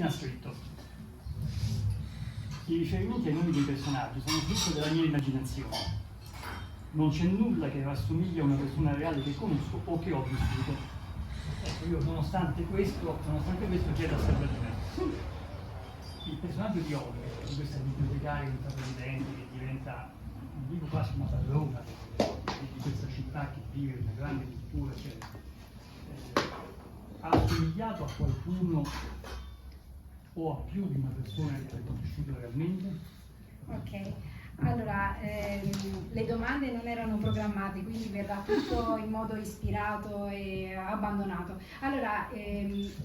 Sabatina ha scritto: i riferimenti ai nomi dei personaggi sono frutto della mia immaginazione. Non c'è nulla che rassomiglia a una persona reale che conosco o che ho vissuto. Ecco, io nonostante questo chiedo a Sabatina. Il personaggio di Olga, di questa bibliotecaria intraprendente che diventa, non dico quasi una padrona di questa città che vive una grande cultura, eccetera, ha assomigliato a qualcuno o a più di una persona che hai conosciuto realmente? Ok, allora le domande non erano programmate, quindi verrà tutto in modo ispirato e abbandonato. Allora,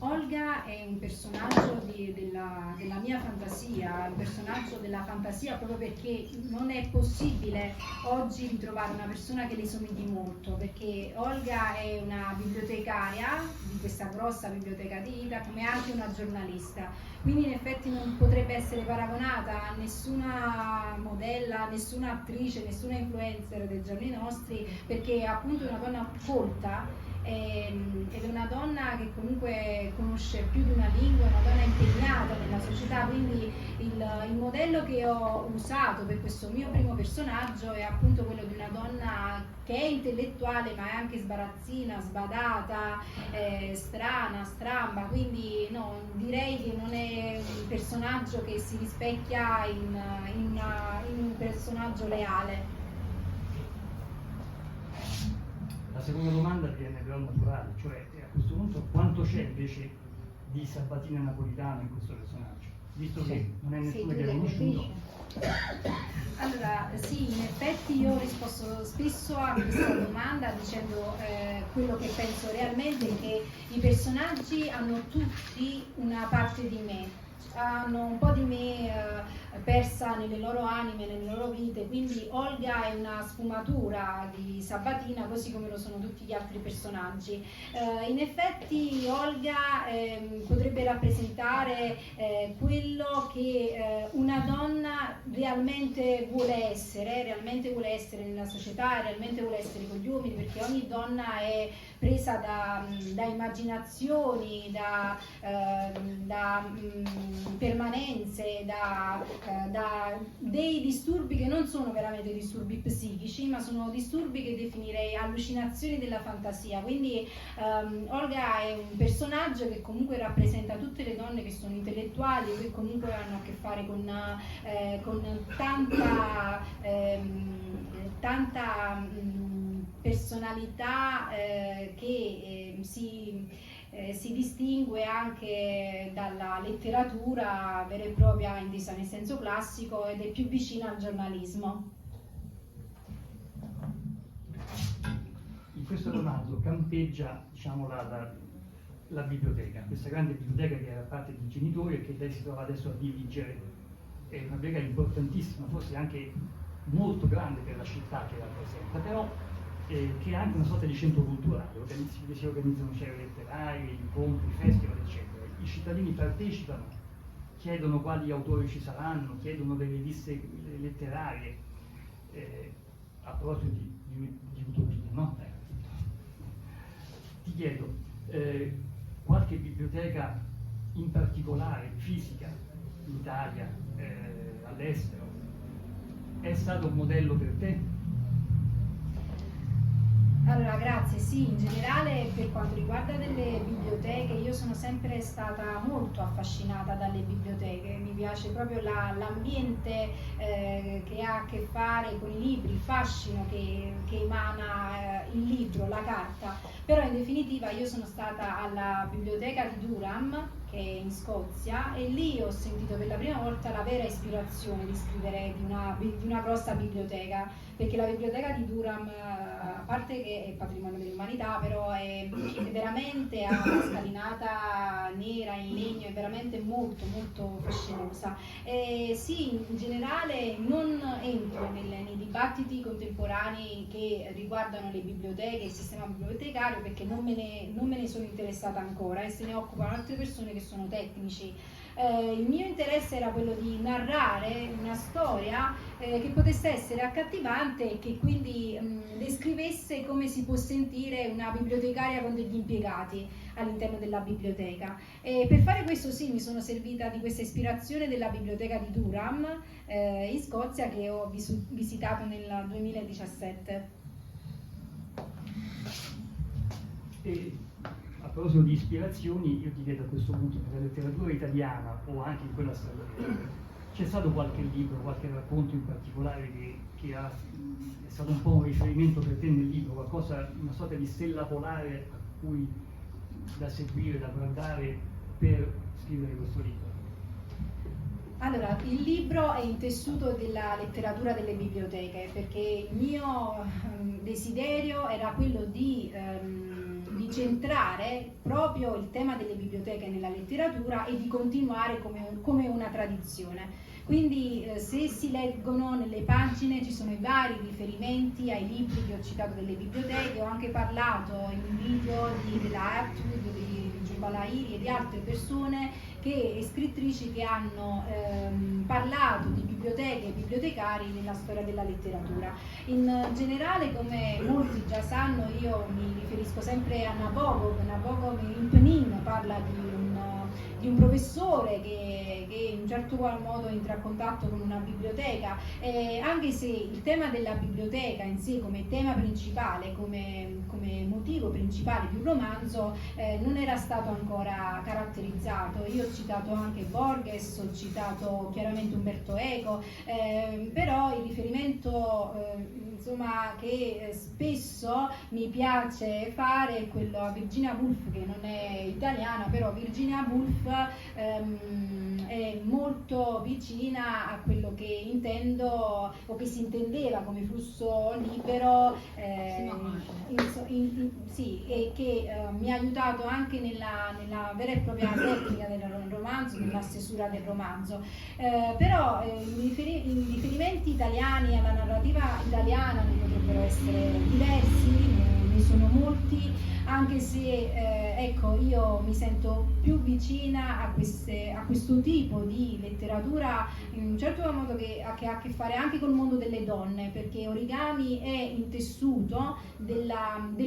Olga è un personaggio della mia fantasia, un personaggio della fantasia proprio perché non è possibile oggi ritrovare una persona che le somigli molto, perché Olga è una bibliotecaria di questa grossa biblioteca di Ida, come anche una giornalista. Quindi in effetti non potrebbe essere paragonata a nessuna modella, nessuna attrice, nessuna influencer dei giorni nostri, perché è appunto una donna colta ed è una donna che comunque conosce più di una lingua, una donna impegnata nella società, quindi il modello che ho usato per questo mio primo personaggio è appunto quello di una donna che è intellettuale ma è anche sbarazzina, sbadata, strana, stramba, quindi no, direi che non è un personaggio che si rispecchia in un personaggio leale. La seconda domanda viene però naturale, cioè a questo punto quanto c'è invece di Sabatina Napolitano in questo personaggio? Visto che non è nessuno che l'ha conosciuto. Allora, sì, in effetti io ho risposto spesso a questa domanda dicendo quello che penso realmente è che i personaggi hanno tutti una parte di me, hanno un po' di me persa nelle loro anime, nelle loro vite, quindi Olga è una sfumatura di Sabatina così come lo sono tutti gli altri personaggi. In effetti Olga potrebbe rappresentare quello che una donna realmente vuole essere nella società, realmente vuole essere con gli uomini, perché ogni donna è presa da immaginazioni, da permanenze, da dei disturbi che non sono veramente disturbi psichici, ma sono disturbi che definirei allucinazioni della fantasia. Quindi Olga è un personaggio che comunque rappresenta tutte le donne che sono intellettuali, che comunque hanno a che fare con tanta personalità che si distingue anche dalla letteratura vera e propria intesa nel senso classico ed è più vicina al giornalismo. In questo romanzo campeggia, diciamo, la biblioteca, questa grande biblioteca che era parte dei genitori e che lei si trova adesso a dirigere. È una biblioteca importantissima, forse anche molto grande per la città che rappresenta, però che è anche una sorta di centro culturale, dove si organizzano fiere letterarie, incontri, festival, eccetera. I cittadini partecipano, chiedono quali autori ci saranno, chiedono delle liste letterarie, a proposito di utopia, no? Ti chiedo, qualche biblioteca in particolare, fisica, in Italia, all'estero, è stato un modello per te? Allora, grazie. Sì, in generale per quanto riguarda delle biblioteche, io sono sempre stata molto affascinata dalle biblioteche, mi piace proprio l'ambiente che ha a che fare con i libri, il fascino che emana il libro, la carta, però in definitiva io sono stata alla biblioteca di Durham, che è in Scozia, e lì ho sentito per la prima volta la vera ispirazione di scrivere di una grossa biblioteca, perché la biblioteca di Durham, a parte che è patrimonio dell'umanità, però è veramente a una scalinata nera in legno, è veramente molto molto fascinosa. Sì, in generale non entro nei dibattiti contemporanei che riguardano le biblioteche, il sistema bibliotecario, perché non me ne sono interessata ancora e se ne occupano altre persone che sono tecnici. Il mio interesse era quello di narrare una storia che potesse essere accattivante e che quindi descrivesse come si può sentire una bibliotecaria con degli impiegati all'interno della biblioteca. E per fare questo sì, mi sono servita di questa ispirazione della biblioteca di Durham in Scozia, che ho visitato nel 2017. E a proposito di ispirazioni, io ti chiedo a questo punto, nella letteratura italiana o anche in quella straniera, c'è stato qualche libro, qualche racconto in particolare che è stato un po' un riferimento per te nel libro, qualcosa, una sorta di stella polare a cui da seguire, da guardare per scrivere questo libro? Allora, il libro è intessuto della letteratura delle biblioteche, perché il mio desiderio era quello di centrare proprio il tema delle biblioteche nella letteratura e di continuare come una tradizione. Quindi se si leggono nelle pagine ci sono i vari riferimenti ai libri che ho citato delle biblioteche. Ho anche parlato in un video della Aptwood, di Giuba Lahiri e di altre persone scrittrici che hanno parlato di biblioteche e bibliotecari nella storia della letteratura. In generale, come molti già sanno, io mi riferisco sempre a Nabokov. Nabokov in Pnin parla di un professore che in un certo qual modo entra a contatto con una biblioteca, anche se il tema della biblioteca in sé come tema principale, come motivo principale di un romanzo non era stato ancora caratterizzato. Io ho citato anche Borges, ho citato chiaramente Umberto Eco, però il riferimento insomma, che spesso mi piace fare è quello a Virginia Woolf, che non è italiana, però Virginia Woolf è molto vicina a quello che intendo o che si intendeva come flusso libero, sì, e che mi ha aiutato anche nella vera e propria tecnica del romanzo, nella stesura del romanzo. Però i riferimenti italiani alla narrativa italiana ne potrebbero essere diversi, ne sono molti, anche se ecco, io mi sento più vicina a questo tipo di letteratura in un certo modo che ha a che fare anche col mondo delle donne, perché Origami è intessuto del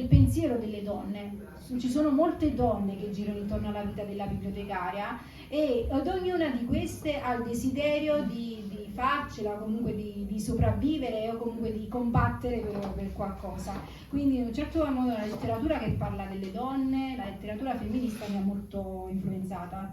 pensiero delle donne. Ci sono molte donne che girano intorno alla vita della bibliotecaria e ad ognuna di queste ha il desiderio di farcela, comunque di sopravvivere o comunque di combattere per qualcosa. Quindi in un certo modo la letteratura che parla delle donne, la letteratura femminista mi ha molto influenzata.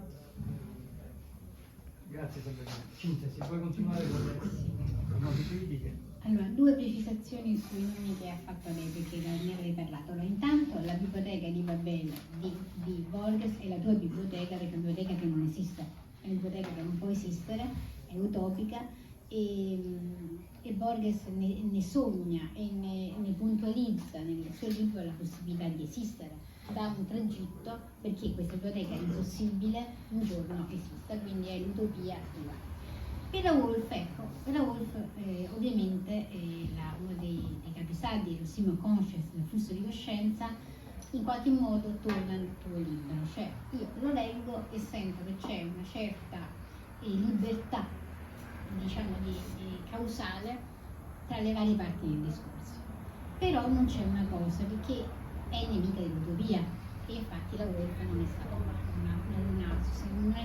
Grazie Sabrina. Cinzia, se puoi continuare con le note critiche. Allora, due precisazioni sui nomi che ha fatto lei, perché ne avevi parlato. Allora, intanto la biblioteca di Babele di Borges è la tua biblioteca, perché è una biblioteca che non esiste, è una biblioteca che non può esistere, è utopica, e Borges ne sogna e ne puntualizza nel suo libro la possibilità di esistere da un tragitto, perché questa biblioteca è impossibile un giorno esista, quindi è l'utopia sua. Per la Woolf, ecco, per la Woolf ovviamente uno dei capisaldi, lo stream of consciousness, il flusso di coscienza, in qualche modo torna nel tuo libro, cioè io lo leggo e sento che c'è una certa libertà, diciamo, di causale tra le varie parti del discorso. Però non c'è una cosa, perché è nemica dell'utopia, e infatti la Woolf non è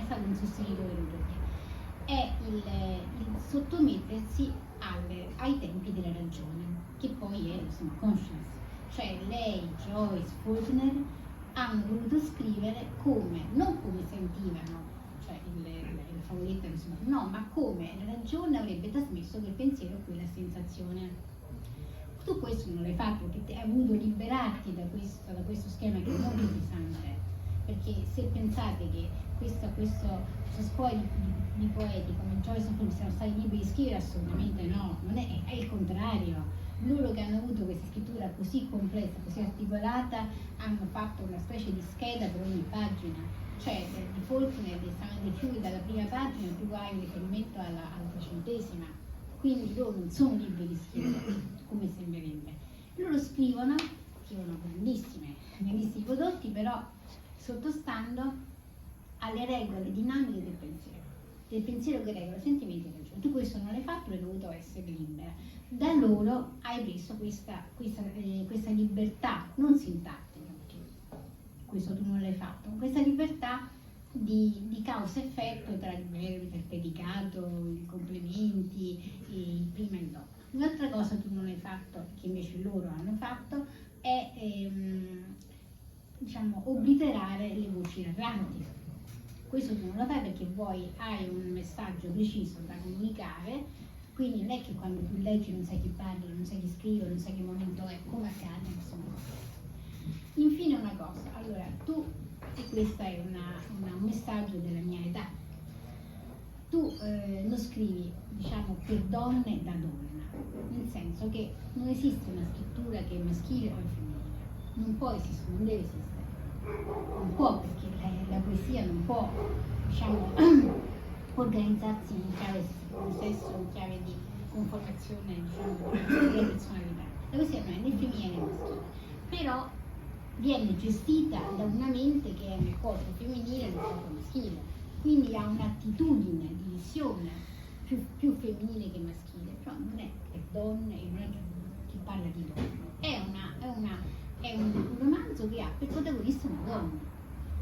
stato un sostenitore dell'utopia. È il sottomettersi ai tempi della ragione, che poi è lo stream of consciousness. Cioè lei, Joyce, Faulkner hanno voluto scrivere non come sentivano, cioè la favoletta, insomma, no, ma come la ragione avrebbe trasmesso quel pensiero o quella sensazione. Tu questo non l'hai fatto perché hai voluto liberarti da questo schema che è molto pesante, perché se pensate che questa scuola di poeti come Joyce e Faulkner siano stati liberi di scrivere, assolutamente no, non è il contrario. Loro che hanno avuto questa scrittura così complessa, così articolata, hanno fatto una specie di scheda per ogni pagina, cioè di Faulkner, di Stanley dei Fiumi, dalla prima pagina tu hai un riferimento alla 300°, quindi loro non sono liberi di scrivere come sembrerebbe. Loro scrivono grandissimi prodotti, però sottostando alle regole dinamiche del pensiero. del pensiero che regola sentimenti e ragione. Tu questo non l'hai fatto, hai dovuto essere libera. Da loro hai preso questa libertà, non sintattica, perché questo tu non l'hai fatto, questa libertà di causa-effetto tra il verbo, il predicato, i complementi, il prima e il dopo. Un'altra cosa tu non hai fatto, che invece loro hanno fatto, è diciamo, obliterare le voci narranti. Questo tu non lo fai perché poi hai un messaggio preciso da comunicare, quindi non è che quando tu leggi non sai chi parla, non sai chi scrive, non sai che momento è, come accade, insomma. Infine una cosa, allora tu, e questo è un messaggio della mia età, tu lo scrivi, diciamo, per donne da donna, nel senso che non esiste una scrittura che è maschile o è femminile, non può esistere, non deve esistere, non può, perché la poesia non può, diciamo, organizzarsi in chiave di sesso, in chiave di conformazione, diciamo, della personalità. La poesia non è né femminile né maschile, però viene gestita da una mente che è nel corpo femminile e nel corpo maschile, quindi ha un'attitudine di visione più femminile che maschile, però non è per donne e non è chi parla di donne, è un romanzo che ha per protagonista una donna,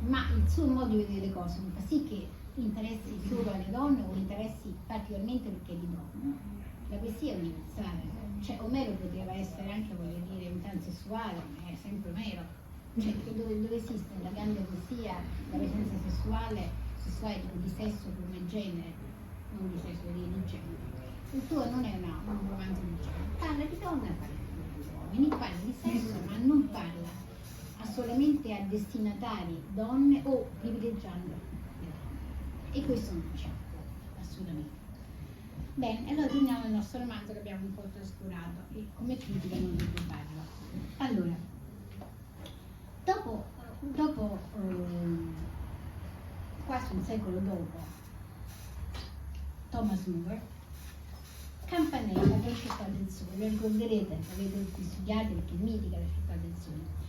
ma il suo modo di vedere le cose non fa sì che interessi solo alle donne o interessi particolarmente perché è di donne. La poesia è universale, cioè Omero poteva essere anche, voglio dire, un transessuale, ma è sempre Omero, cioè dove esiste nella grande poesia la presenza sessuale di sesso come genere, non di sesso di genere. Il tuo non è un romanzo di genere, parla di donna, parla di uomini, parla di sesso, ma non parla solamente a destinatari donne o privilegiando le donne. E questo non c'è, assolutamente. Bene, allora torniamo al nostro romanzo che abbiamo un po' trascurato e come critica non devo farlo. Allora, dopo quasi un secolo dopo Thomas More, Campanella per Città del Sole, la ricorderete, l'avete studiato perché è mitica la Città del Sole.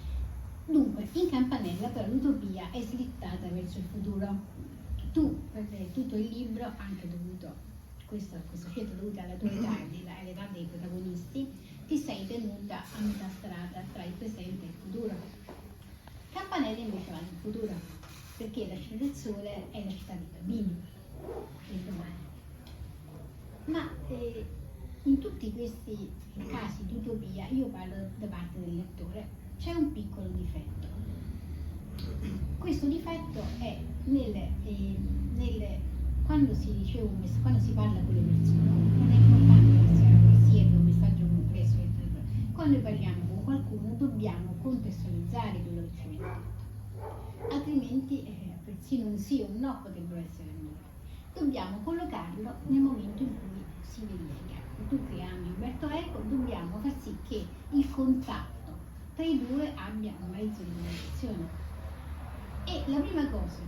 Dunque, in Campanella però l'utopia è slittata verso il futuro. Tu, per tutto il libro, anche dovuto, questa scelta dovuta alla tua età e all'età dei protagonisti, ti sei tenuta a metà strada tra il presente e il futuro. Campanella invece va nel futuro, perché la Città del Sole è la città dei bambini, del domani. Ma in tutti questi casi di utopia, io parlo da parte del lettore, c'è un piccolo difetto. Questo difetto è quando si parla con le persone, non è importante che sia una poesia, che è un messaggio complesso, eccetera. Quando parliamo con qualcuno dobbiamo contestualizzare quello che ci viene detto, altrimenti persino un sì o un no potrebbero essere nulla. Dobbiamo collocarlo nel momento in cui si verifica. Tu che ami Umberto Eco, dobbiamo far sì che il contatto tra i due abbia un mezzo di comunicazione. E la prima cosa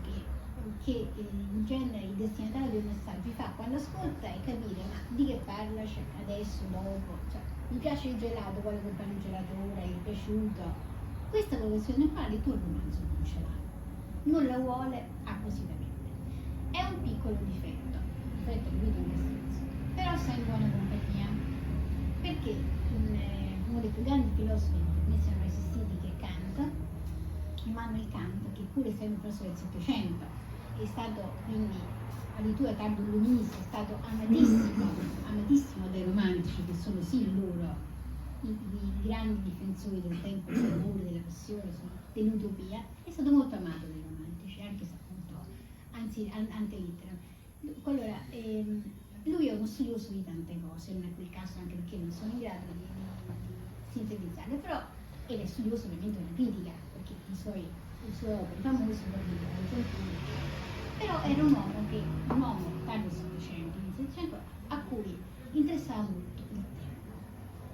che in genere il destinatario dei messaggi fa quando ascolta è capire ma di che parla, cioè, adesso, dopo, cioè, gli piace il gelato, vuole comprare il gelato ora, gli è piaciuto. Questa conversazione qua di tuo romanzo non ce l'ha, non la vuole appositamente. È un piccolo difetto capito in che senso, però sei in buona compagnia, perché uno dei più grandi filosofi che siano esistiti, che è Kant, Immanuel Kant, che pur essendo un filosofo del Settecento è stato quindi addirittura tardo illuminista, è stato amatissimo dai romantici, che sono sì loro i grandi difensori del tempo, dell'amore, della passione, dell'utopia, è stato molto amato dai romantici, anche se appunto, anzi ante litteram. Allora, lui è uno studioso di tante cose, non è quel caso anche perché non sono in grado di sintetizzarle, però ed è studioso ovviamente della critica, perché le sue opere famose però era un uomo tardo Settecento, inizio Settecento, a cui interessava molto il tempo.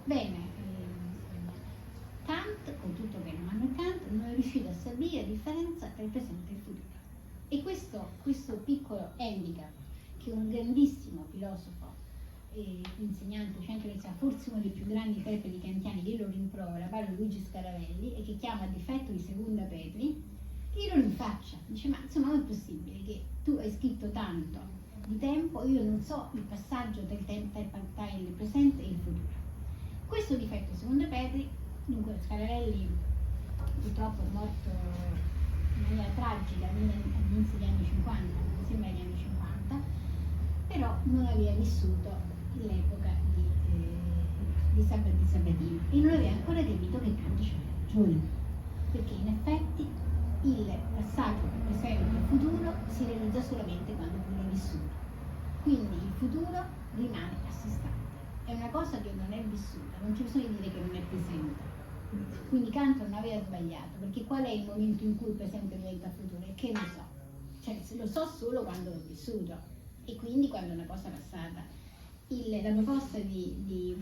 Bene, Kant, con tutto che Immanuel Kant, non è riuscito a stabilire la differenza tra il presente e il futuro. E questo piccolo handicap, che un grandissimo filosofo e insegnante, cioè anche forse uno dei più grandi interpreti kantiani, glielo rimprovera, parla di Luigi Scaravelli, e che chiama difetto di Seconda Petri, glielo rinfaccia, dice ma insomma non è possibile che tu hai scritto tanto di tempo, io non so il passaggio del tempo tra il presente e il futuro. Questo difetto, secondo Petri, dunque Scararelli purtroppo è morto in maniera tragica all'inizio degli anni 50, mi sembra negli anni 50, però non aveva vissuto l'epoca di Sabatino e non aveva ancora capito che Kant c'aveva ragione, perché in effetti il passato, il presente e il futuro si realizza solamente quando uno è vissuto, quindi il futuro rimane a sé stante, è una cosa che non è vissuta, non c'è bisogno di dire che non è presente. Quindi Kant non aveva sbagliato, perché qual è il momento in cui il presente diventa futuro? E che ne so, cioè lo so solo quando l'ho vissuto e quindi quando è una cosa passata. La proposta di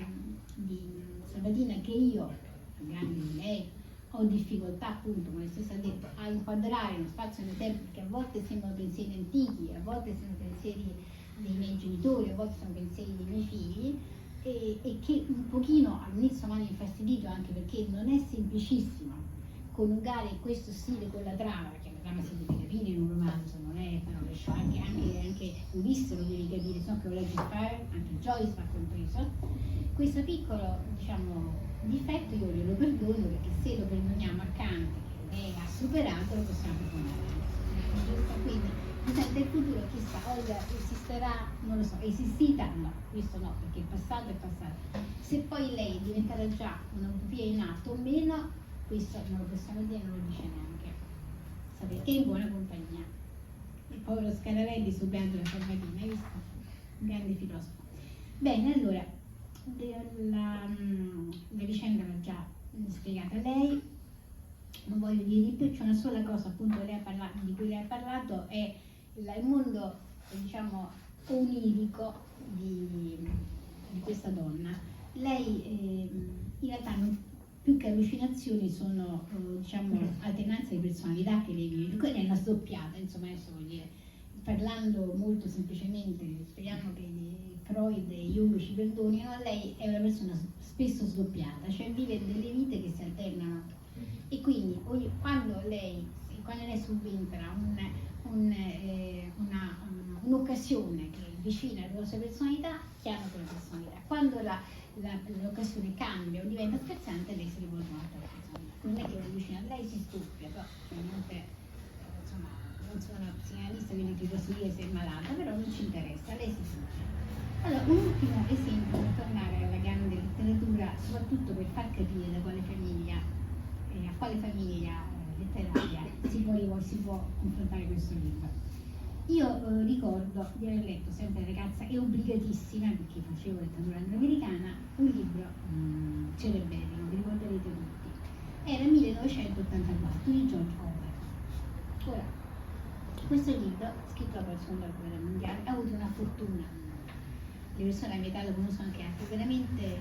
Sabatina, che io, più grande di lei, ho difficoltà appunto, come stessa ha detto, a inquadrare uno spazio nel tempo, perché a volte sembrano pensieri antichi, a volte sono pensieri dei miei genitori, a volte sono pensieri dei miei figli, e che un pochino all'inizio mi hanno infastidito, anche perché non è semplicissimo coniugare questo stile con la trama, perché la trama si deve capire in un romanzo, non è anche Ulisse lo devi capire, so che lo leggi fare, anche Joyce va compreso. Questo piccolo, diciamo, difetto io glielo perdono, perché se lo perdoniamo a Kant, che lei ha superato, lo possiamo perdonare. Quindi presente il futuro, chissà, Olga esisterà, non lo so, esistita? No, questo no, perché il passato è passato. Se poi lei diventerà già un'utopia in atto o meno, questo non lo possiamo dire, non lo dice neanche. Sapete, è in buona compagnia. Il povero Scararelli subendo la Sabatina, hai visto? Un grande filosofo. Bene, allora, la vicenda l'ha già spiegata lei, non voglio dire di più, c'è una sola cosa appunto di cui lei ha parlato, è il mondo, diciamo, onirico di questa donna. Lei in realtà più che allucinazioni sono diciamo alternanze di personalità che lei vive, quella è una sdoppiata, insomma, adesso voglio dire, parlando molto semplicemente, speriamo che Freud e Jung ci perdonino, lei è una persona spesso sdoppiata, cioè vive delle vite che si alternano e quindi quando lei subentra un'occasione che è vicina alla sua personalità, chiama quella personalità. Quando l'occasione cambia o diventa sprezzante, lei si rivolge a un'altra personalità. Non è che è vicina, lei si stuppia, però ovviamente insomma, non sono psicanalista, quindi ti posso dire se è malata, però non ci interessa, lei si stuppia. Allora, un ultimo esempio per tornare alla grande letteratura, soprattutto per far capire da quale famiglia, a quale famiglia letteraria si può confrontare questo libro. Io ricordo di aver letto sempre da ragazza, e obbligatissima perché facevo letteratura angloamericana, un libro celeberrimo, vi ricorderete tutti. Era 1984 di George Orwell. Ora, questo libro, scritto dopo la seconda guerra mondiale, ha avuto una fortuna. Le persone a mia età lo conoscono anche altri, veramente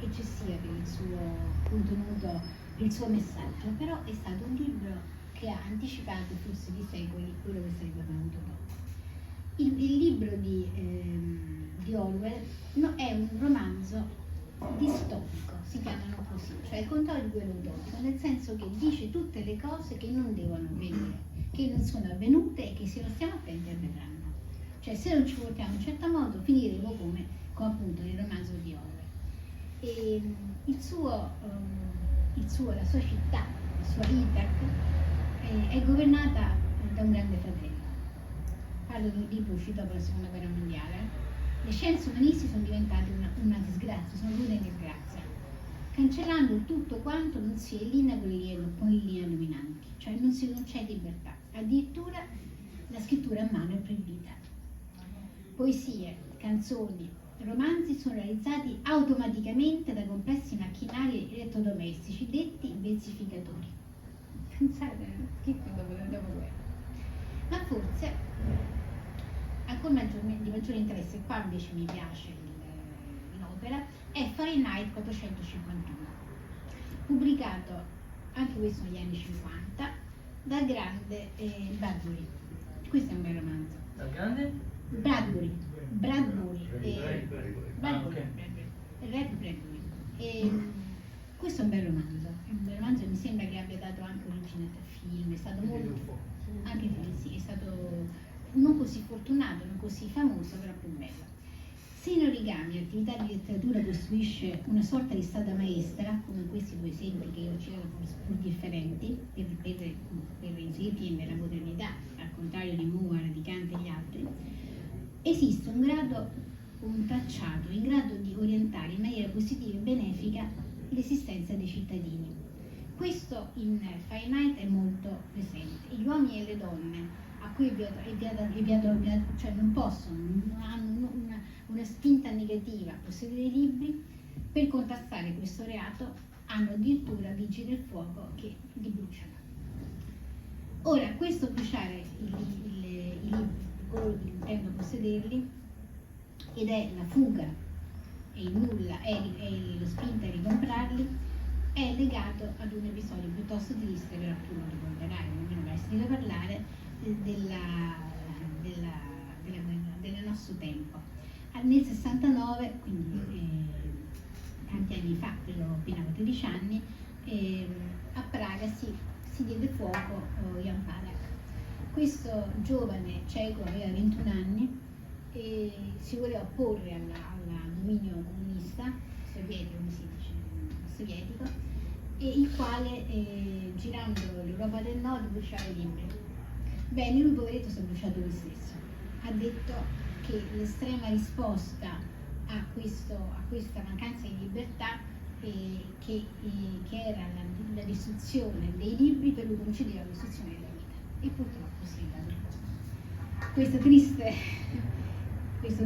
eccessiva per il suo contenuto, per il suo messaggio, però è stato un libro che ha anticipato forse di secoli quello che sarebbe venuto dopo. Il libro di Orwell è un romanzo distopico, si chiamano così, cioè il contrario di quello utopico, nel senso che dice tutte le cose che non devono avvenire, che non sono avvenute e che se non stiamo attenti avverranno. Cioè se non ci portiamo in un certo modo finiremo come appunto nel romanzo di Orwell. E la sua città, la sua Ithaca, è governata da un grande fratello. Parlo di un libro uscito dopo la seconda guerra mondiale. Le scienze umanistiche sono diventate una disgrazia, sono venute in disgrazia. Cancellando tutto quanto non si è in linea con le linee dominanti, cioè non c'è libertà. Addirittura la scrittura a mano è proibita. Poesie, canzoni, romanzi sono realizzati automaticamente da complessi macchinari elettrodomestici detti versificatori. Pensate, scritto dopo la guerra. Ma forse ancora di maggiore interesse, qua invece mi piace l'opera, è Fahrenheit 451, pubblicato anche questo negli anni 50 dal grande Bradbury. Questo è un bel romanzo. Dal grande? Bradbury. Questo è un bel romanzo e mi sembra che abbia dato anche origine al film, è stato molto, anche film, sì, è stato non così fortunato, non così famoso, però più bello. Se in origami l'attività di letteratura costruisce una sorta di strada maestra, come in questi due esempi che io ho citato pur differenti, per inserirti nella modernità, al contrario di Moore, di Kant e gli altri, esiste un tracciato in grado di orientare in maniera positiva e benefica l'esistenza dei cittadini. Questo in Fahrenheit è molto presente. Gli uomini e le donne a cui cioè non possono, non hanno una spinta negativa a possedere i libri, per contrastare questo reato hanno addirittura vigili del fuoco che li bruciano. Ora, questo bruciare i libri, coloro che intendono possederli, ed è la fuga e il nulla, è lo spinta a ricomprarli, è legato ad un episodio piuttosto triste, però tu lo ricorderai, almeno mai sentito parlare, del nostro tempo. Nel 69, quindi tanti anni fa, avevo appena 13 anni, a Praga si diede fuoco Jan Palach. Questo giovane cieco aveva 21 anni e si voleva opporre al dominio comunista sovietico, come si dice, sovietico, e il quale girando l'Europa del Nord bruciava i libri. Bene, lui poveretto si è bruciato lui stesso. Ha detto che l'estrema risposta a questa mancanza di libertà che era la distruzione dei libri, per lui coincideva la distruzione della vita. E purtroppo si è dato questo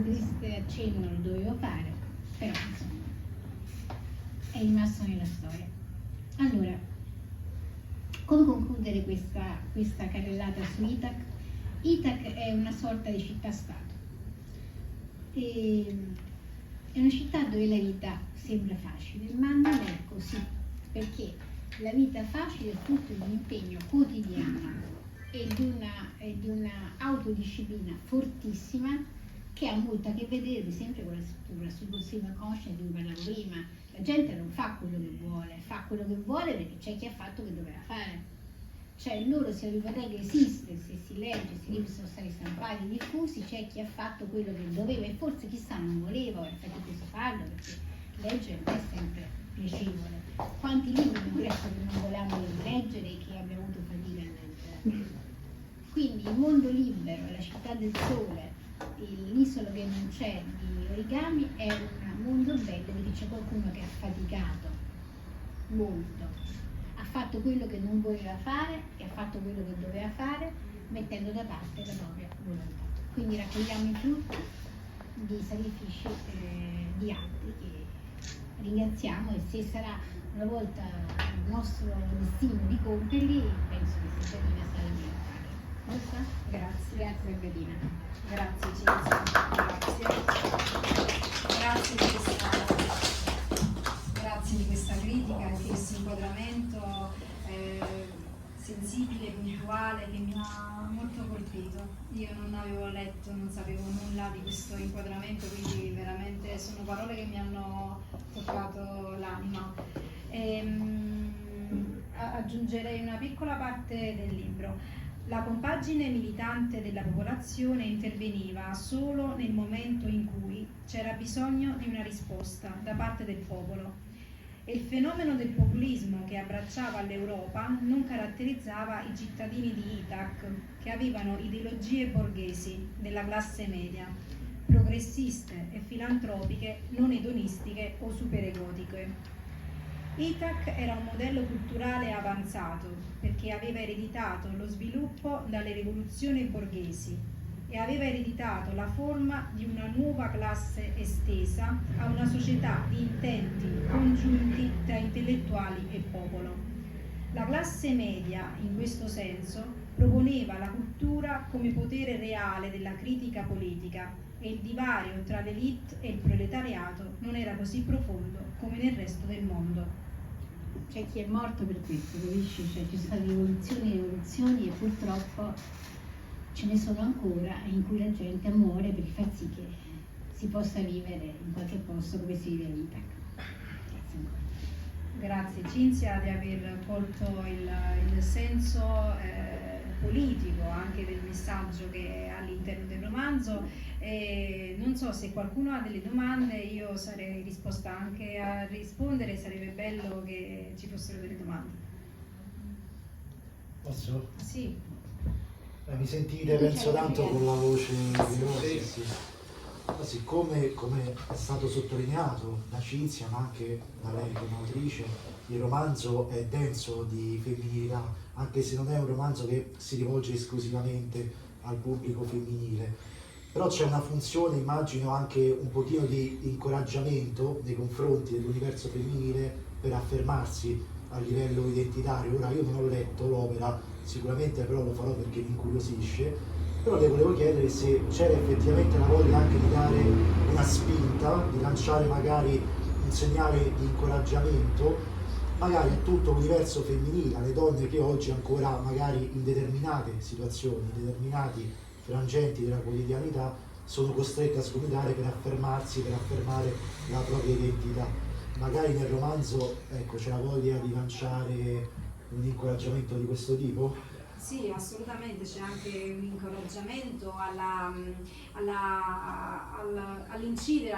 triste accenno lo dovevo fare, però insomma è rimasto nella storia. Allora, come concludere questa carrellata su Ithac? Ithac è una sorta di città-stato. È una città dove la vita sembra facile, ma non è così, perché la vita facile è frutto di un impegno quotidiano e di una autodisciplina fortissima che ha molto a che vedere, per esempio, con la subversiva conscia di cui parlavo prima. La gente non fa quello che vuole perché c'è chi ha fatto che doveva fare. Cioè loro si vorrei che esiste, se si legge, se i libri sono stati stampati, diffusi, c'è chi ha fatto quello che doveva e forse chissà non voleva o è faticoso farlo, perché leggere non è sempre piacevole. Quanti libri abbiamo letto che non volevamo leggere e che abbiamo avuto fatica a leggere? Quindi il mondo libero, la città del sole, l'isola che non c'è di Origami è un mondo bello perché c'è qualcuno che ha faticato molto, ha fatto quello che non voleva fare e ha fatto quello che doveva fare mettendo da parte la propria volontà. Quindi raccogliamo i frutti di sacrifici di altri che ringraziamo, e se sarà una volta il nostro destino di compierli, penso che sia Bettina sarà la mia fare. Grazie. Grazie Bettina. Grazie Cinzia, grazie di questa critica e di questo inquadramento sensibile, puntuale, che mi ha molto colpito. Io non avevo letto, non sapevo nulla di questo inquadramento, quindi veramente sono parole che mi hanno toccato l'anima. Aggiungerei una piccola parte del libro. La compagine militante della popolazione interveniva solo nel momento in cui c'era bisogno di una risposta da parte del popolo, e il fenomeno del populismo che abbracciava l'Europa non caratterizzava i cittadini di Ithac, che avevano ideologie borghesi della classe media, progressiste e filantropiche, non edonistiche o superegotiche. Ithac era un modello culturale avanzato perché aveva ereditato lo sviluppo dalle rivoluzioni borghesi e aveva ereditato la forma di una nuova classe estesa a una società di intenti congiunti tra intellettuali e popolo. La classe media, in questo senso, proponeva la cultura come potere reale della critica politica, e il divario tra l'élite e il proletariato non era così profondo come nel resto del mondo. C'è chi è morto per questo, capisci? Cioè, ci sono rivoluzioni e purtroppo ce ne sono ancora in cui la gente muore per far sì che si possa vivere in qualche posto come si vive a Ithac. Grazie ancora. Grazie Cinzia di aver colto il senso politico anche del messaggio che è all'interno del romanzo. Non so se qualcuno ha delle domande, io sarei disposta anche a rispondere, sarebbe bello che ci fossero delle domande. Posso? Sì. Mi sentite, penso, tanto con la voce di Rosy? Sì. Ma siccome, come è stato sottolineato da Cinzia, ma anche da lei come autrice, il romanzo è denso di femminilità, anche se non è un romanzo che si rivolge esclusivamente al pubblico femminile. Però c'è una funzione, immagino, anche un pochino di incoraggiamento nei confronti dell'universo femminile per affermarsi a livello identitario. Ora, io non ho letto l'opera, sicuramente però lo farò perché mi incuriosisce, però le volevo chiedere se c'era effettivamente la voglia anche di dare una spinta, di lanciare magari un segnale di incoraggiamento, magari a tutto l'universo femminile, alle donne che oggi ancora magari in determinate situazioni, in determinati frangenti della quotidianità, sono costrette a sgomitare per affermarsi, per affermare la propria identità. Magari nel romanzo, ecco, c'è la voglia di lanciare un incoraggiamento di questo tipo? Sì, assolutamente, c'è anche un incoraggiamento all'incidere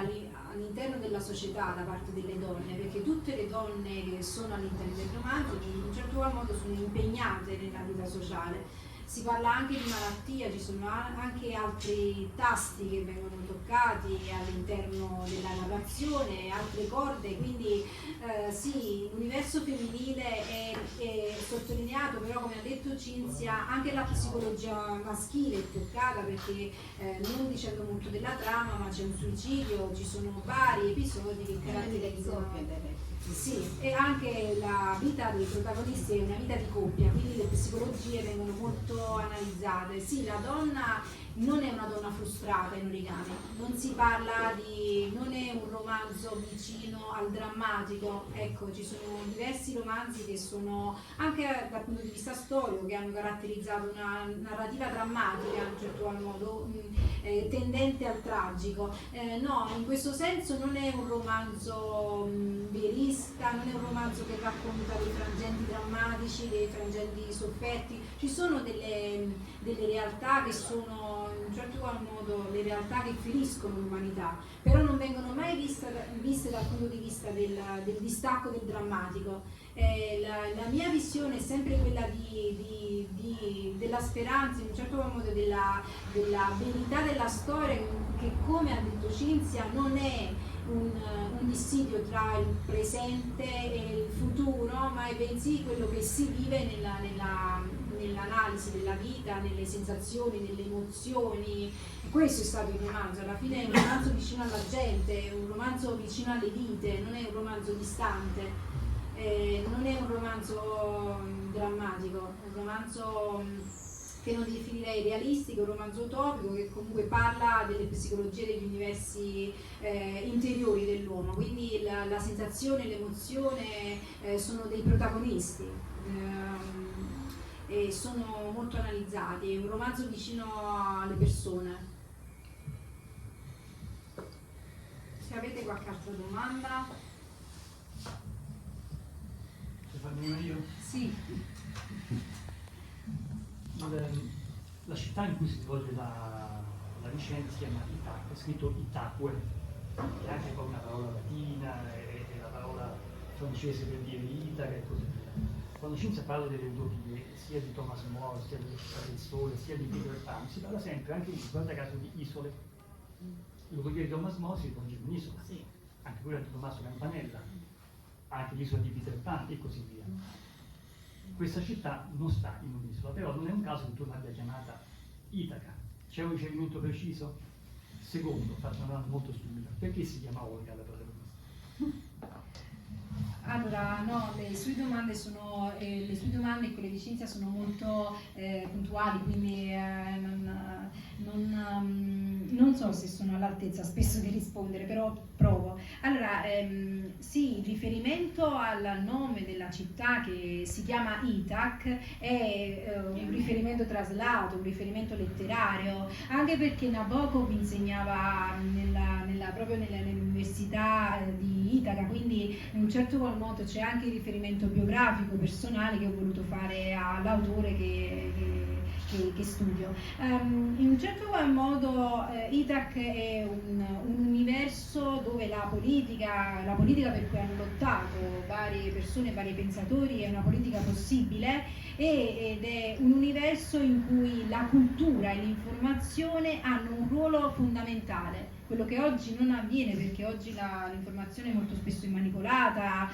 all'interno della società da parte delle donne, perché tutte le donne che sono all'interno del romanzo in un certo qual modo sono impegnate nella vita sociale. Si parla anche di malattia, ci sono anche altri tasti che vengono toccati all'interno della narrazione, altre corde, quindi sì, l'universo femminile è sottolineato, però come ha detto Cinzia, anche la psicologia maschile è toccata, perché non dicendo molto della trama, ma c'è un suicidio, ci sono vari episodi che caratterizzano. Sì, e anche la vita dei protagonisti è una vita di coppia, quindi le psicologie vengono molto analizzate. Sì, la donna non è una donna frustrata in Origami, non si parla di, non è un romanzo vicino al drammatico, ecco, ci sono diversi romanzi che sono anche dal punto di vista storico, che hanno caratterizzato una narrativa drammatica in un certo modo, tendente al tragico. No, in questo senso non è un romanzo verista, non è un romanzo che racconta dei frangenti drammatici, dei frangenti sofferti, ci sono delle realtà che sono in un certo qual modo le realtà che feriscono l'umanità, però non vengono mai viste dal punto di vista del distacco del drammatico. La mia visione è sempre quella della speranza, in un certo qual modo della verità della storia, che come ha detto Cinzia non è un dissidio tra il presente e il futuro, ma è bensì quello che si vive nell'analisi della vita, nelle sensazioni, nelle emozioni. Questo è stato il romanzo, alla fine è un romanzo vicino alla gente, è un romanzo vicino alle vite, non è un romanzo distante, non è un romanzo drammatico, è un romanzo che non definirei realistico, un romanzo utopico che comunque parla delle psicologie degli universi interiori dell'uomo, quindi la sensazione, l'emozione sono dei protagonisti e sono molto analizzati, è un romanzo vicino alle persone. Se avete qualche altra domanda? Posso farne una io? Sì. La città in cui si svolge la vicenda si chiama Itaca, è scritto Itacque, che è anche poi una parola latina e la parola francese per dire Itaca e così via. Quando Cinzia parla delle utopie, sia di Thomas More, sia della città del sole, sia di Peter Pan, si parla sempre, anche lì, guarda caso, di isole. L'utopia di Thomas More si rivolge a un'isola, Sì. anche quella di Tommaso Campanella, anche l'isola di Peter Pan e così via. Questa città non sta in un'isola, però non è un caso che tu l'abbia chiamata Itaca. C'è un riferimento preciso? Secondo, faccio una domanda molto stupida, perché si chiama Olga la protagonista? Allora, no, le sue domande e quelle di Cinzia sono molto puntuali, quindi non so se sono all'altezza spesso di rispondere, però provo. Allora, sì, il riferimento al nome della città che si chiama Itac è un riferimento traslato, un riferimento letterario, anche perché Nabokov insegnava nella proprio nell'università di Itaca, quindi in un certo qual modo c'è anche il riferimento biografico personale che ho voluto fare all'autore che studio. In un certo qual modo Itac è un universo dove la politica per cui hanno lottato varie persone, vari pensatori, è una politica possibile, ed è un universo in cui la cultura e l'informazione hanno un ruolo fondamentale. Quello che oggi non avviene, perché oggi l'informazione è molto spesso manipolata,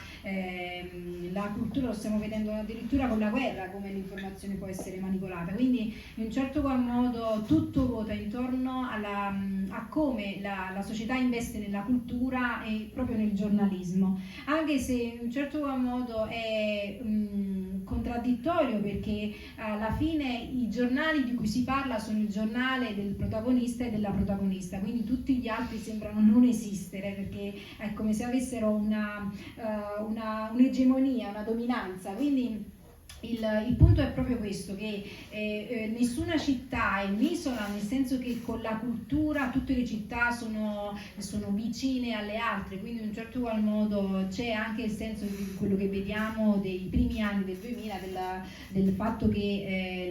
la cultura lo stiamo vedendo addirittura con la guerra, come l'informazione può essere manipolata. Quindi in un certo qual modo tutto ruota intorno a come la società investe nella cultura e proprio nel giornalismo, anche se in un certo qual modo è contraddittorio, perché alla fine i giornali di cui si parla sono il giornale del protagonista e della protagonista, quindi tutti gli altri sembrano non esistere, perché è come se avessero un'egemonia, una dominanza. Quindi il punto è proprio questo, che nessuna città è un'isola, nel senso che con la cultura tutte le città sono vicine alle altre, quindi in un certo qual modo c'è anche il senso di quello che vediamo dei primi anni del 2000, del fatto che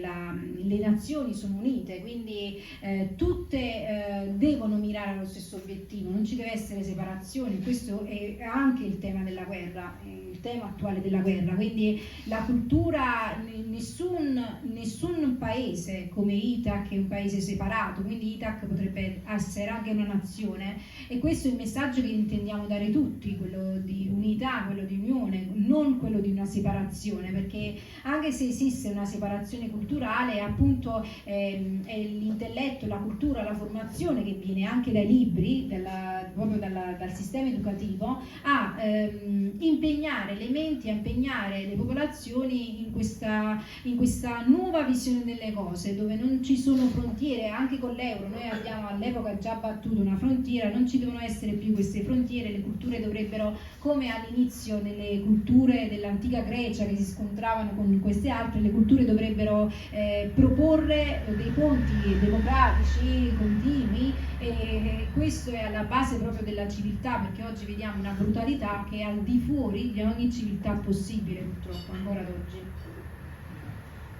le nazioni sono unite, quindi tutte devono mirare allo stesso obiettivo, non ci deve essere separazione. Questo è anche il tema della guerra, il tema attuale della guerra, quindi la cultura, nessun paese come Itac è un paese separato, quindi Itac potrebbe essere anche una nazione, e questo è il messaggio che intendiamo dare tutti, quello di unità, quello di unione, non quello di una separazione, perché anche se esiste una separazione culturale, appunto è l'intelletto, la cultura, la formazione che viene anche dai libri, proprio dal sistema educativo, a impegnare le menti, a impegnare le popolazioni in questa nuova visione delle cose, dove non ci sono frontiere. Anche con l'euro noi abbiamo all'epoca già battuto una frontiera, non ci devono essere più queste frontiere, le culture dovrebbero, come all'inizio nelle culture dell'antica Grecia che si scontravano con queste altre, le culture dovrebbero proporre dei ponti democratici continui, e questo è alla base proprio della civiltà, perché oggi vediamo una brutalità che è al di fuori di ogni civiltà possibile, purtroppo, ancora ad oggi.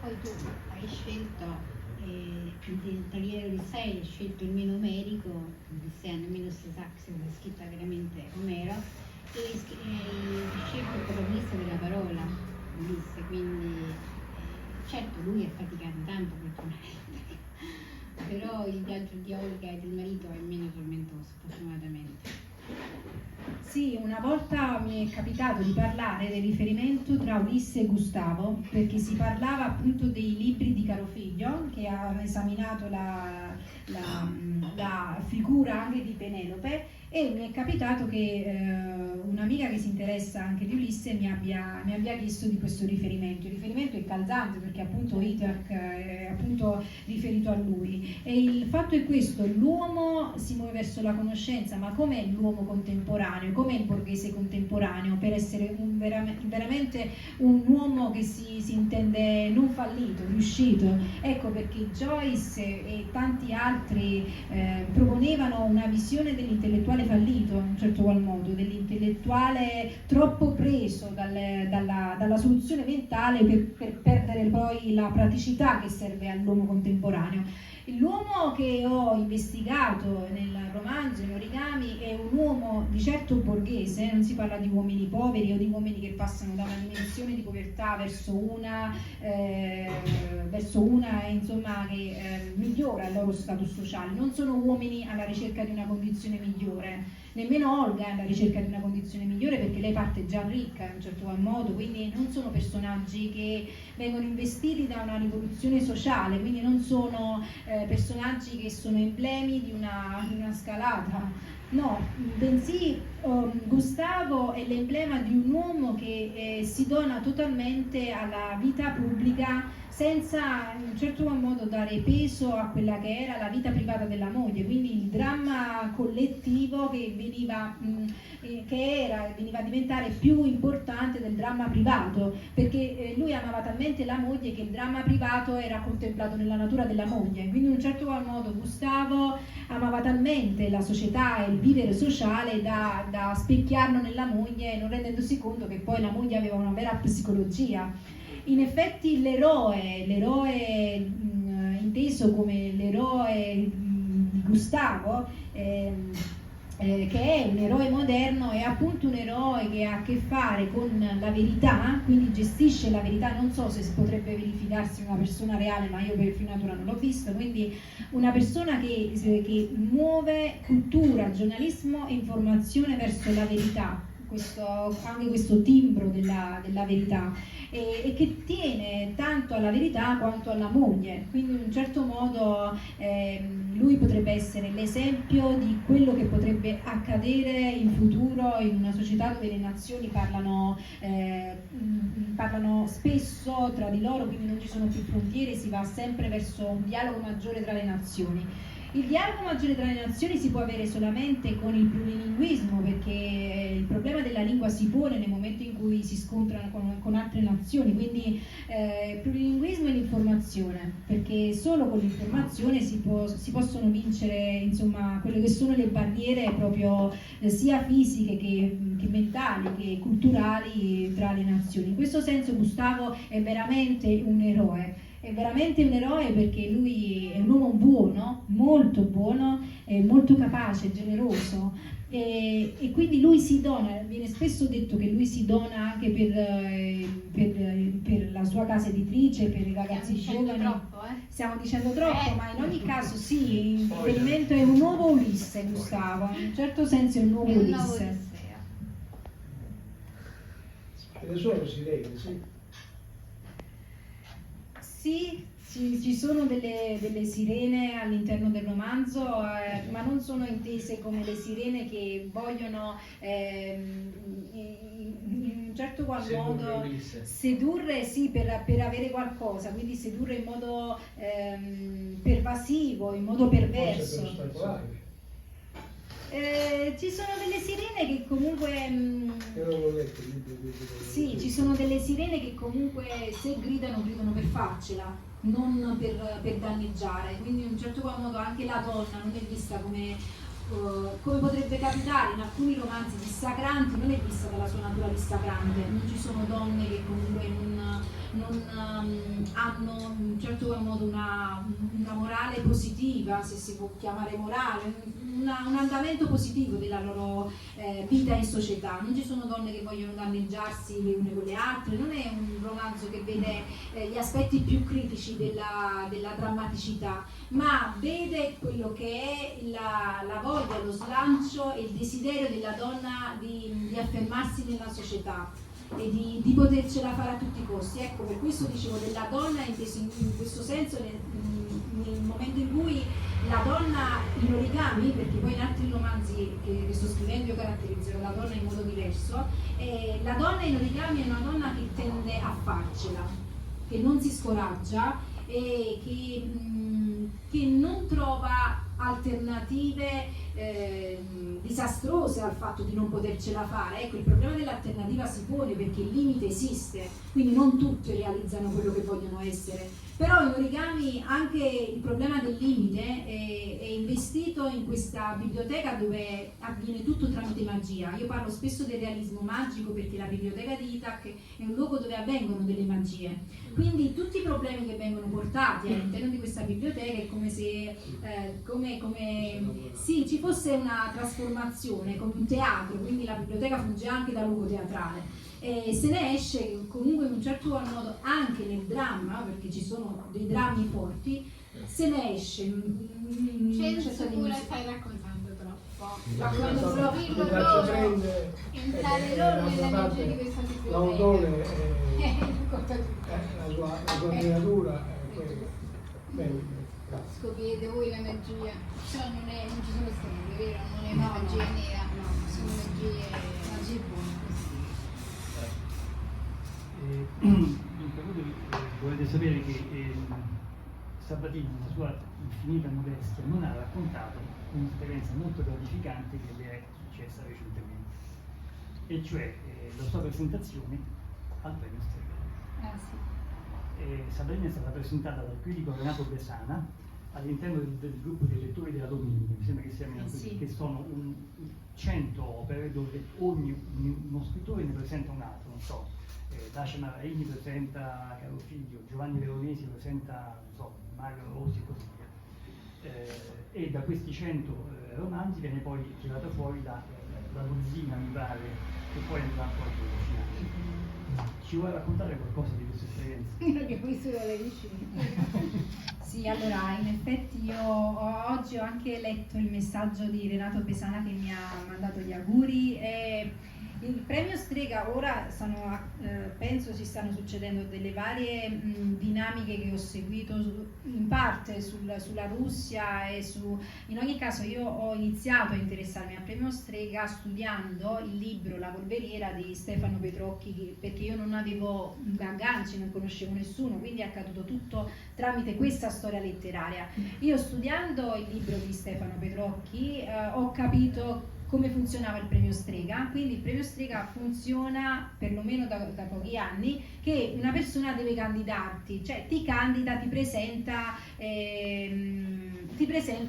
Poi tu hai scelto il tagliere Odissea, hai scelto il meno omerico, Odissea nemmeno se sa che è scritta veramente Omero, e hai scelto il protagonista della parola, Ulisse, quindi certo lui ha faticato tanto fortunatamente, però il viaggio di Olga e del marito è meno tormentoso, fortunatamente. Sì, una volta mi è capitato di parlare del riferimento tra Ulisse e Gustavo, perché si parlava appunto dei libri di Carofiglio, che ha esaminato la figura anche di Penelope, e mi è capitato che un'amica che si interessa anche di Ulisse mi abbia chiesto di questo riferimento. Il riferimento è calzante, perché appunto Itac è appunto riferito a lui, e il fatto è questo: l'uomo si muove verso la conoscenza, ma com'è l'uomo contemporaneo, com'è il borghese contemporaneo, per essere veramente un uomo che si intende non fallito, riuscito. Ecco perché Joyce e tanti altri proponevano una visione dell'intellettuale fallito, in un certo qual modo, dell'intellettuale troppo preso dalla soluzione mentale per perdere poi la praticità che serve all'uomo contemporaneo. L'uomo che ho investigato nel romanzo, in Origami, è un uomo di certo borghese, non si parla di uomini poveri o di uomini che passano da una dimensione di povertà verso una insomma, che migliora il loro status sociale. Non sono uomini alla ricerca di una condizione migliore, nemmeno Olga è alla ricerca di una condizione migliore, perché lei parte già ricca in un certo qual modo, quindi non sono personaggi che vengono investiti da una rivoluzione sociale, quindi non sono personaggi che sono emblemi di una scalata, no, bensì Gustavo è l'emblema di un uomo che si dona totalmente alla vita pubblica senza in un certo modo dare peso a quella che era la vita privata della moglie, quindi il dramma collettivo che veniva a diventare più importante del dramma privato, perché lui amava talmente la moglie che il dramma privato era contemplato nella natura della moglie. Quindi in un certo modo Gustavo ha amava talmente la società e il vivere sociale da specchiarlo nella moglie, non rendendosi conto che poi la moglie aveva una vera psicologia. In effetti l'eroe inteso come l'eroe di Gustavo, che è un eroe moderno, è appunto un eroe che ha a che fare con la verità, quindi gestisce la verità. Non so se potrebbe verificarsi una persona reale, ma io per natura non l'ho visto, quindi una persona che muove cultura, giornalismo e informazione verso la verità, anche questo timbro della verità, e che tiene tanto alla verità quanto alla moglie. Quindi in un certo modo lui potrebbe essere l'esempio di quello che potrebbe accadere in futuro in una società dove le nazioni parlano spesso tra di loro, quindi non ci sono più frontiere, si va sempre verso un dialogo maggiore tra le nazioni. Il dialogo maggiore tra le nazioni si può avere solamente con il plurilinguismo, perché il problema della lingua si pone nel momento in cui si scontrano con altre nazioni, quindi plurilinguismo e l'informazione, perché solo con l'informazione si possono vincere, insomma, quelle che sono le barriere proprio sia fisiche che mentali che culturali tra le nazioni. In questo senso Gustavo è veramente un eroe. È veramente un eroe perché lui è un uomo buono, molto capace, generoso, e quindi lui si dona. Viene spesso detto che lui si dona anche per la sua casa editrice, per i ragazzi giovani. Stiamo dicendo troppo, ma in ogni caso sì, il riferimento è un nuovo Ulisse, Gustavo, in un certo senso è un nuovo Ulisse. E le sue sirene, sì. Sì, ci sono delle sirene all'interno del romanzo, ma non sono intese come le sirene che vogliono in un certo qual modo sedurre, sì, per avere qualcosa, quindi sedurre in modo pervasivo, in modo perverso. Ci sono delle sirene che comunque sì, ci sono delle sirene che comunque se gridano per farcela, non per danneggiare, quindi in un certo qual modo anche la donna non è vista come potrebbe capitare in alcuni romanzi dissacranti, non è vista dalla sua natura dissacrante. Non ci sono donne che comunque non hanno in un certo qual modo una morale positiva, se si può chiamare morale, un andamento positivo della loro vita in società. Non ci sono donne che vogliono danneggiarsi le une con le altre. Non è un romanzo che vede gli aspetti più critici della drammaticità, ma vede quello che è la voglia, lo slancio e il desiderio della donna di affermarsi nella società e di potercela fare a tutti i costi. Ecco, per questo dicevo della donna inteso in questo senso nel momento in cui la donna in origami, perché poi in altri romanzi che sto scrivendo io caratterizzerò la donna in modo diverso, la donna in origami è una donna che tende a farcela, che non si scoraggia e che non trova alternative disastrose al fatto di non potercela fare. Ecco, il problema dell'alternativa si pone perché il limite esiste, quindi non tutte realizzano quello che vogliono essere. Però in Origami anche il problema del limite è investito in questa biblioteca dove avviene tutto tramite magia. Io parlo spesso del realismo magico perché la biblioteca di Ithac è un luogo dove avvengono delle magie. Quindi tutti i problemi che vengono portati all'interno di questa biblioteca è come se sì, ci fosse una trasformazione, come un teatro, quindi la biblioteca funge anche da luogo teatrale. E se ne esce comunque in un certo modo anche nel dramma, perché ci sono dei drammi forti, se ne esce Censo pure stai raccontando troppo. Racconto loro, entrare loro nell'energia di questa biblioteca. L'autore la sua creatura è quella. Bene. Scoprite voi l'energia, cioè non ci sono strade, vero? Non è una magia nera, sono magie buone. Dunque, voi dovete sapere che Sabatini, nella sua infinita modestia, non ha raccontato un'esperienza molto gratificante che le è successa recentemente, e cioè la sua presentazione al premio Strega. Sabatini è stata presentata dal critico Renato Besana all'interno del gruppo dei lettori della Domenica, mi sembra insieme a Sì. che sono 100 opere dove uno scrittore ne presenta un altro, non so, Dacia Maraini presenta Caro Figlio, Giovanni Veronesi presenta, non so, Mario Rossi e così via. E da questi 100 romanzi viene poi tirata fuori la dozzina, mi pare, che poi andrà poi a finale. Ci vuoi raccontare qualcosa di questa esperienza? Che poi solo le vicine. Sì, allora in effetti io oggi ho anche letto il messaggio di Renato Pesana che mi ha mandato gli auguri. E il premio Strega ora penso si stanno succedendo delle varie dinamiche che ho seguito in parte sulla Russia in ogni caso io ho iniziato a interessarmi al premio Strega studiando il libro La polveriera di Stefano Petrocchi, perché io non avevo agganci, non conoscevo nessuno, quindi è accaduto tutto tramite questa storia letteraria. Io studiando il libro di Stefano Petrocchi ho capito come funzionava il premio Strega. Quindi il premio Strega funziona perlomeno da pochi anni che una persona deve candidarti, cioè ti candida, ti presenta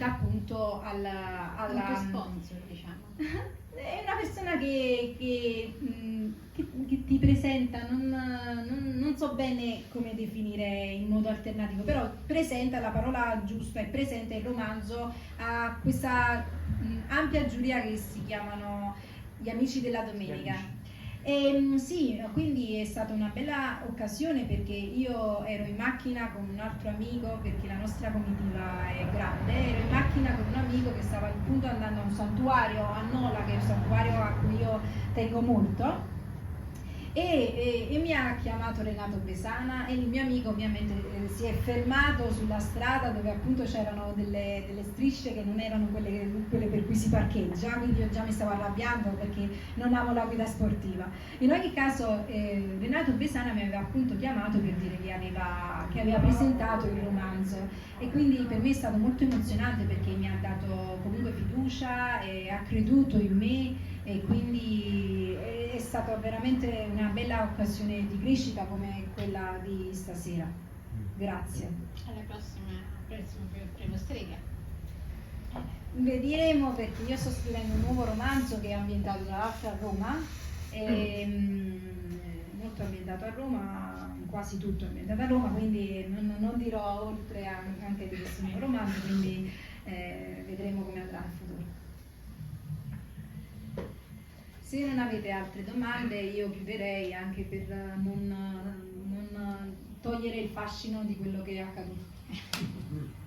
appunto alla sponsor, diciamo. è una persona che ti presenta, non so bene come definire in modo alternativo, però presenta, la parola giusta è presenta il romanzo a questa ampia giuria che si chiamano gli Amici della Domenica. Sì, quindi è stata una bella occasione perché io ero in macchina con un altro amico, perché la nostra comitiva è grande, ero in macchina con un amico che stava appunto andando a un santuario a Nola, che è un santuario a cui io tengo molto, e mi ha chiamato Renato Pesana e il mio amico ovviamente si è fermato sulla strada dove appunto c'erano delle strisce che non erano quelle per cui si parcheggia, quindi io già mi stavo arrabbiando perché non amo la guida sportiva. In ogni caso Renato Pesana mi aveva appunto chiamato per dire che aveva presentato il romanzo, e quindi per me è stato molto emozionante perché mi ha dato comunque fiducia e ha creduto in me, e quindi è stata veramente una bella occasione di crescita come quella di stasera. Grazie. Alla prossimo premio Strega. Vedremo, perché io sto scrivendo un nuovo romanzo che è ambientato tra l'altro a Roma, molto ambientato a Roma, quasi tutto ambientato a Roma, quindi non dirò oltre anche di questo nuovo romanzo, quindi vedremo come andrà in futuro. Se non avete altre domande io chiuderei, anche per non togliere il fascino di quello che è accaduto.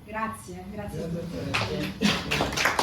Grazie. Grazie a te.